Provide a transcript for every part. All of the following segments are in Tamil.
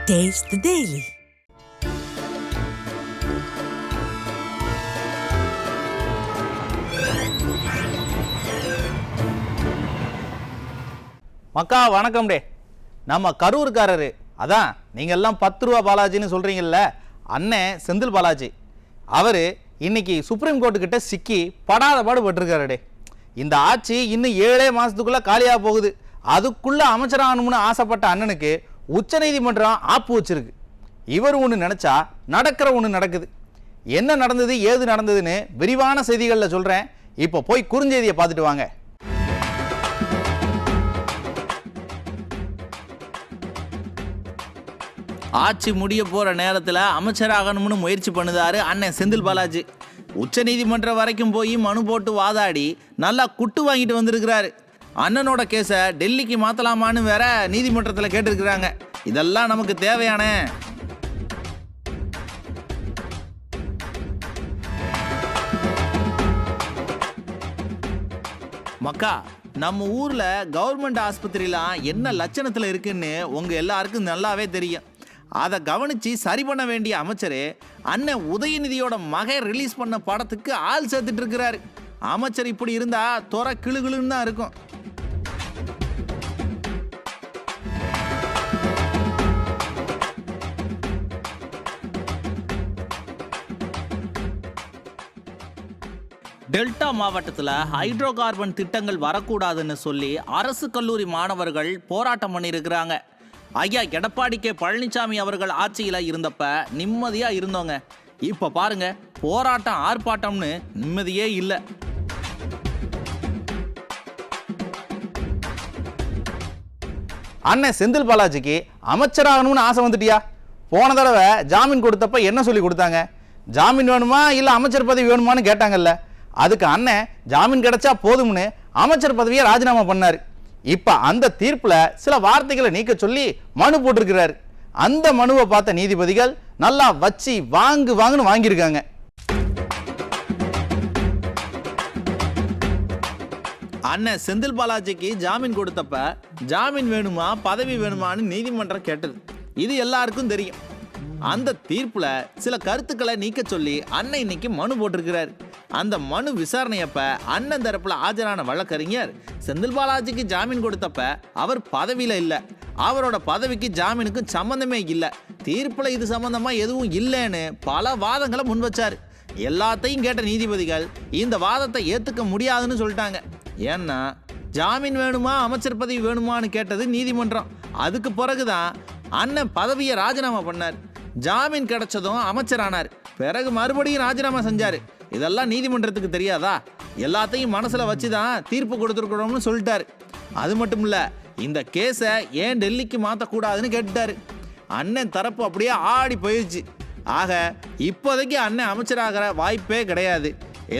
Taste the Daily. மக்கா வணக்கம் டே. நம்ம கரூர்காரரு அதான் நீங்கள் எல்லாம் 10 ரூபா பாலாஜின்னு சொல்கிறீங்கல்ல, அண்ணன் செந்தில் பாலாஜி அவர் இன்னைக்கு சுப்ரீம் கோர்ட்டுக்கிட்ட சிக்கி படாத பாடுபட்டிருக்காரு டே. இந்த ஆட்சி இன்னும் 7 மாதத்துக்குள்ளே காலியாக போகுது. அதுக்குள்ளே அமைச்சராகணும்னு ஆசைப்பட்ட அண்ணனுக்கு உச்சநீதிமன்றம் ஆப்பு வச்சிருக்கு. இவர் ஒன்று நினச்சா நடக்கிற ஒன்று நடக்குது. என்ன நடந்தது ஏது நடந்ததுன்னு விரிவான செய்திகளில் சொல்கிறேன். இப்போ போய் குறுஞ்செய்தியை பார்த்துட்டு வாங்க. ஆட்சி முடிய போகிற நேரத்தில் அமைச்சராகணும்னு முயற்சி பண்ணுதாரு அண்ணன் செந்தில் பாலாஜி. உச்ச நீதிமன்றம் வரைக்கும் போய் மனு போட்டு வாதாடி நல்லா குட்டு வாங்கிட்டு வந்திருக்கிறாரு. அண்ணனோட கேஸை டெல்லிக்கு மாற்றலாமான்னு வேற நீதிமன்றத்தில் கேட்டிருக்கிறாங்க. இதெல்லாம் நமக்கு தேவையான மக்கா. நம்ம ஊரில் கவர்மெண்ட் ஆஸ்பத்திரிலாம் என்ன லட்சணத்தில் இருக்குன்னு உங்கள் எல்லாருக்கும் நல்லாவே தெரியும். அதை கவனித்து சரி பண்ண வேண்டிய அமைச்சர் அண்ணன் உதயநிதியோட மகன் ரிலீஸ் பண்ண படத்துக்கு ஆள் சேர்த்துட்டு இருக்கிறாரு. அமைச்சர் இப்படி இருந்தால் துறை கிளுகிளுன்னு தான் இருக்கும். டெல்டா மாவட்டத்தில் ஹைட்ரோ கார்பன் திட்டங்கள் வரக்கூடாதுன்னு சொல்லி அரசு கல்லூரி மாணவர்கள் போராட்டம் பண்ணியிருக்கிறாங்க. ஐயா எடப்பாடி கே பழனிசாமி அவர்கள் ஆட்சியில் இருந்தப்ப நிம்மதியாக இருந்தோங்க. இப்போ பாருங்க, போராட்டம் ஆர்ப்பாட்டம்னு நிம்மதியே இல்லை. அண்ணன் செந்தில் பாலாஜிக்கு அமைச்சராகணும்னு ஆசை வந்துட்டியா? போன தடவை ஜாமீன் கொடுத்தப்ப என்ன சொல்லி கொடுத்தாங்க? ஜாமீன் வேணுமா இல்லை அமைச்சர் பதவி வேணுமான்னு கேட்டாங்கல்ல. அதுக்கு அண்ணன் ஜாமீன் கிடைச்சா போதும்னு அமைச்சர் பதவியை ராஜினாமா பண்ணார். இப்போ அந்த தீர்ப்பில் சில வார்த்தைகளை நீக்க சொல்லி மனு போட்டிருக்கிறார். அந்த மனுவை பார்த்த நீதிபதிகள் நல்லா வச்சு வாங்குன்னு வாங்கியிருக்காங்க. அண்ணன் செந்தில் பாலாஜிக்கு ஜாமீன் கொடுத்தப்ப ஜாமீன் வேணுமா பதவி வேணுமான்னு நீதிமன்றம் கேட்டது. இது எல்லாருக்கும் தெரியும். அந்த தீர்ப்புல சில கருத்துக்களை நீக்க சொல்லி அண்ணன் இன்னைக்கு மனு போட்டிருக்கிறார். அந்த மனு விசாரணையப்ப அண்ணன் தரப்புல ஆஜரான வழக்கறிஞர் செந்தில் பாலாஜிக்கு ஜாமீன் கொடுத்தப்ப அவர் பதவியில இல்ல, அவரோட பதவிக்கு ஜாமீனுக்கும் சம்பந்தமே இல்லை, தீர்ப்புல இது சம்பந்தமா எதுவும் இல்லைன்னு பல வாதங்களை முன் வச்சாரு. எல்லாத்தையும் கேட்ட நீதிபதிகள் இந்த வாதத்தை ஏத்துக்க முடியாதுன்னு சொல்லிட்டாங்க. ஏன்னா ஜாமீன் வேணுமா அமைச்சர் பதவி வேணுமான்னு கேட்டது நீதிமன்றம். அதுக்கு பிறகுதான் அண்ணன் பதவியை ராஜினாமா பண்ணார். ஜாமீன் கிடைச்சதும் அமைச்சரானார். பிறகு மறுபடியும் ராஜினாமா செஞ்சாரு. இதெல்லாம் நீதிமன்றத்துக்கு தெரியாதா? எல்லாத்தையும் மனசுல வச்சுதான் தீர்ப்பு கொடுத்துருக்கணும்னு சொல்லிட்டாரு. அது மட்டும் இல்ல, இந்த கேஸை ஏன் டெல்லிக்கு மாற்றக்கூடாதுன்னு கேட்டுட்டாரு. அண்ணன் தரப்பு அப்படியே ஆடி போயிடுச்சு. ஆக இப்போதைக்கு அண்ணன் அமைச்சராகிற வாய்ப்பே கிடையாது.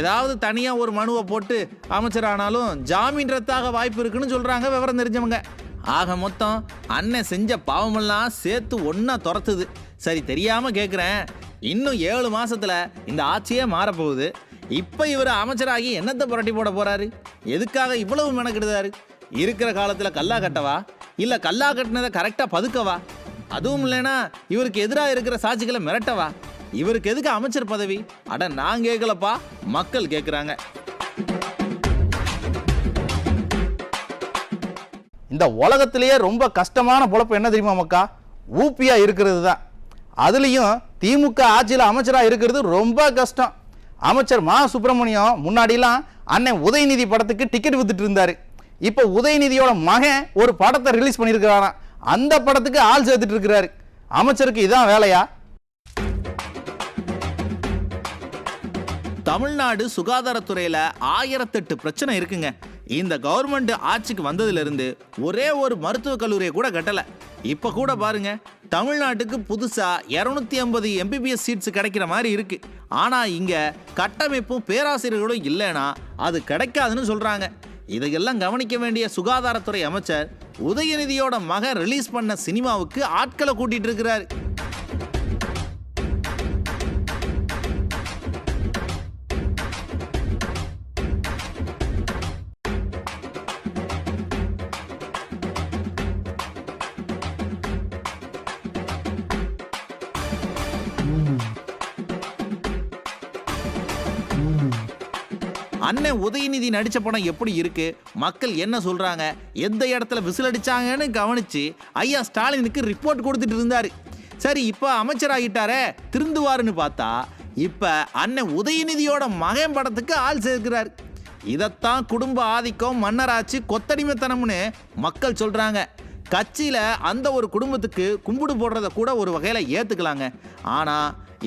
ஏதாவது தனியா ஒரு மனுவை போட்டு அமைச்சரானாலும் ஜாமீன் ரத்தாக வாய்ப்பு இருக்குன்னு சொல்றாங்க விவரம் தெரிஞ்சவங்க. ஆக மொத்தம் அண்ணன் செஞ்ச பாவமெல்லாம் சேர்த்து ஒன்னா துரத்துது. சரி, தெரியாம கேட்குறேன், இன்னும் 7 மாசத்துல இந்த ஆட்சியே மாறப்போகுது. இப்போ இவர் அமைச்சராகி என்னத்தை புரட்டி போட போறாரு? எதுக்காக இவ்வளவு மெனக்கிடுதாரு? இருக்கிற காலத்தில் கல்லா கட்டவா, இல்லை கல்லா கட்டினதை கரெக்டாக பதுக்கவா? அதுவும் இல்லைன்னா இவருக்கு எதிராக இருக்கிற சாட்சிகளை மிரட்டவா? இவருக்கு எதுக்கு அமைச்சர் பதவி? அட நான் கேட்கலப்பா, மக்கள் கேட்குறாங்க. இந்த உலகத்திலேயே ரொம்ப கஷ்டமான பொழப்பு என்ன தெரியுமா மக்கா? ஊப்பியா இருக்கிறது தான். அதுலேயும் திமுக ஆட்சியில் அமைச்சராக இருக்கிறது ரொம்ப கஷ்டம். அமைச்சர் மா சுப்பிரமணியம் முன்னாடிலாம் அண்ணன் உதயநிதி படத்துக்கு டிக்கெட் வித்துட்டு இருந்தாரு. இப்போ உதயநிதியோட மகன் ஒரு படத்தை ரிலீஸ் பண்ணியிருக்கிறாராம். அந்த படத்துக்கு ஆள் சேர்த்துட்டு இருக்கிறாரு. அமைச்சருக்கு இதான் வேலையா? தமிழ்நாடு சுகாதாரத்துறையில் 1008 பிரச்சனை இருக்குங்க. இந்த கவர்மெண்ட் ஆட்சிக்கு வந்ததிலிருந்து ஒரே ஒரு மருத்துவக் கல்லூரியை கூட கட்டலை. இப்போ கூட பாருங்க, தமிழ்நாட்டுக்கு புதுசாக 250 MBBS சீட்ஸ் கிடைக்கிற மாதிரி இருக்கு. ஆனால் இங்கே கட்டமைப்பும் பேராசிரியர்களும் இல்லைன்னா அது கிடைக்காதுன்னு சொல்கிறாங்க. இதையெல்லாம் கவனிக்க வேண்டிய சுகாதாரத்துறை அமைச்சர் உதயநிதியோட மகன் ரிலீஸ் பண்ண சினிமாவுக்கு ஆட்களை கூட்டிட்டு இருக்கிறார். அண்ணன் உதயநிதி நடிச்ச படம் எப்படி இருக்கு, மக்கள் என்ன சொல்றாங்க, எந்த இடத்துல விசில் அடிச்சாங்கன்னு கவனிச்சு ஐயா ஸ்டாலினுக்கு ரிப்போர்ட் கொடுத்துட்டு இருந்தாரு. சரி, இப்ப அமைச்சராகிட்டாரே, திருந்துவாருன்னு பார்த்தா இப்ப அண்ணன் உதயநிதியோட மகன் படத்துக்கு ஆள் சேர்க்கிறார். இதைத்தான் குடும்ப ஆதிக்கம், மன்னராட்சி, கொத்தடிமைத்தனம்னு மக்கள் சொல்றாங்க. கட்சியில அந்த ஒரு குடும்பத்துக்கு கும்பிடு போடுறத கூட ஒரு வகையில ஏத்துக்கலாங்க. ஆனா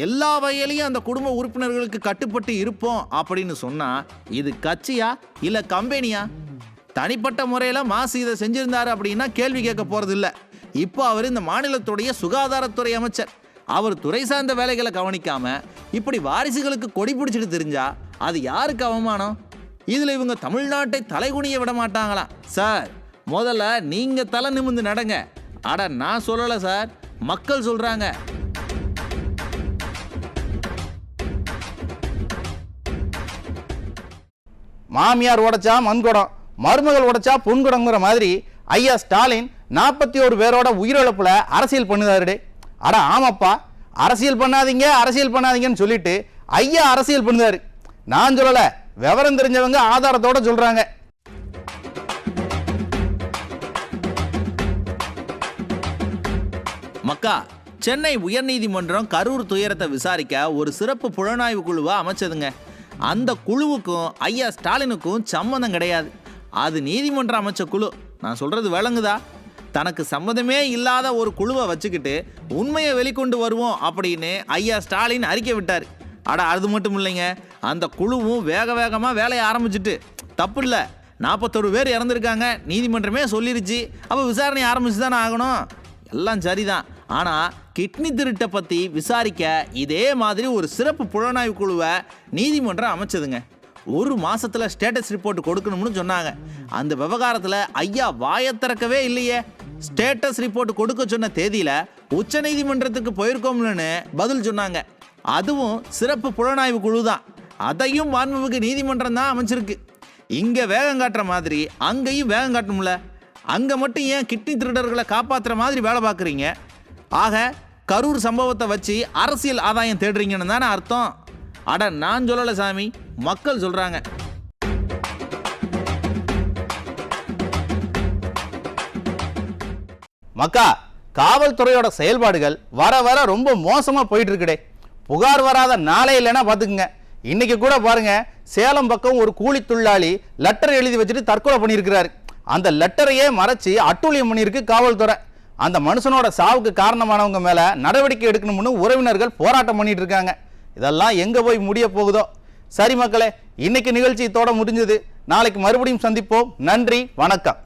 எல்லா வகையிலையும் அந்த குடும்ப உறுப்பினர்களுக்கு கட்டுப்பட்டு இருப்போம் அப்படின்னு சொன்னா இது கட்சியா இல்ல கம்பெனியா? தனிப்பட்ட முறையில மாசு இதை செஞ்சிருந்தாரு அப்படின்னா கேள்வி கேட்க போறது இல்ல. இப்போ அவர் இந்த மாநிலத்துடைய சுகாதாரத்துறை அமைச்சர். அவர் துறை சார்ந்த வேலைகளை கவனிக்காம இப்படி வாரிசுகளுக்கு கொடி பிடிச்சிட்டு தெரிஞ்சா அது யாருக்கு அவமானம்? இதுல இவங்க தமிழ்நாட்டை தலைகுனிய விட மாட்டாங்களா? சார், முதல்ல நீங்க தலை நிமிர்ந்து நடங்க. அட, நான் சொல்லல சார், மக்கள் சொல்றாங்க. மாமியார் உடைச்சா மண்குடம், மருமகள் உடைச்சா பொன்குடங்கிற மாதிரி ஐயா ஸ்டாலின் 41 பேரோட உயிரிழப்புல அரசியல் பண்ணுதாருடே. அட ஆமாப்பா, அரசியல் பண்ணாதீங்கன்னு சொல்லிட்டு ஐயா அரசியல் பண்ணுதாரு. நான் சொல்லல, விவரம் தெரிஞ்சவங்க ஆதாரத்தோட சொல்றாங்க. மக்கா, சென்னை உயர்நீதிமன்றம் கரூர் துயரத்தை விசாரிக்க ஒரு சிறப்பு புலனாய்வு குழுவை அமைச்சதுங்க. அந்த குழுவுக்கும் ஐயா ஸ்டாலினுக்கும் சம்மந்தம் கிடையாது. அது நீதிமன்றம் அமைச்ச குழு. நான் சொல்றது விளங்குதா? தனக்கு சம்மந்தமே இல்லாத ஒரு குழுவை வச்சுக்கிட்டு உண்மையை வெளிக்கொண்டு வருவோம் அப்படின்னு ஐயா ஸ்டாலின் அறிக்கை விட்டார். அட, அது மட்டும் இல்லைங்க, அந்த குழுவும் வேகமாக வேலையை ஆரம்பிச்சுட்டு, தப்பு இல்லை, 41 பேர் இறந்துருக்காங்க, நீதிமன்றமே சொல்லிருச்சு, அப்போ விசாரணை ஆரம்பிச்சு தானே ஆகணும். எல்லாம் சரிதான். ஆனால் கிட்னி திருட்டை பற்றி விசாரிக்க இதே மாதிரி ஒரு சிறப்பு புலனாய்வு குழுவை நீதிமன்றம் அமைச்சதுங்க. 1 மாசத்துல ஸ்டேட்டஸ் ரிப்போர்ட் கொடுக்கணும்னு சொன்னாங்க. அந்த விவகாரத்தில் ஐயா வாயை திறக்கவே இல்லையே. ஸ்டேட்டஸ் ரிப்போர்ட் கொடுக்க சொன்ன தேதியில் உச்ச நீதிமன்றத்துக்கு போயிருக்கோம்னு பதில் சொன்னாங்க. அதுவும் சிறப்பு புலனாய்வு குழு தான். அதையும் மாண்புமிகு நீதிமன்றம் தான் அமைச்சிருக்கு. இங்கே வேகம் காட்டுற மாதிரி அங்கேயும் வேகம் காட்டணும்ல. அங்கே மட்டும் ஏன் கிட்னி திருடர்களை காப்பாற்றுற மாதிரி வேலை பார்க்குறீங்க? ஆக கரூர் சம்பவத்தை வச்சு அரசியல் ஆதாயம் தேடுறீங்கன்னு தானே அர்த்தம். அட, நான் சொல்லலை சாமி, மக்கள் சொல்கிறாங்க. மக்கா, காவல்துறையோட செயல்பாடுகள் வர வர ரொம்ப மோசமாக போயிட்டு இருக்குடே. புகார் வராத நாளே இல்லைன்னா பார்த்துக்குங்க. இன்னைக்கு கூட பாருங்க, சேலம் பக்கம் ஒரு கூலி தொழிலாளி லெட்டர் எழுதி வச்சுட்டு தற்கொலை பண்ணியிருக்கிறாரு. அந்த லெட்டரையே மறைச்சி அட்டூழியம் பண்ணியிருக்கு காவல்துறை. அந்த மனுஷனோட சாவுக்கு காரணமானவங்க மேல நடவடிக்கை எடுக்கணும்னு உறவினர்கள் போராட்டம் பண்ணிட்டு இருக்காங்க. இதெல்லாம் எங்க போய் முடிய போகுதோ? சரி மக்களே, இன்னைக்கு நிகழ்ச்சி இதோட முடிஞ்சது. நாளைக்கு மறுபடியும் சந்திப்போம். நன்றி, வணக்கம்.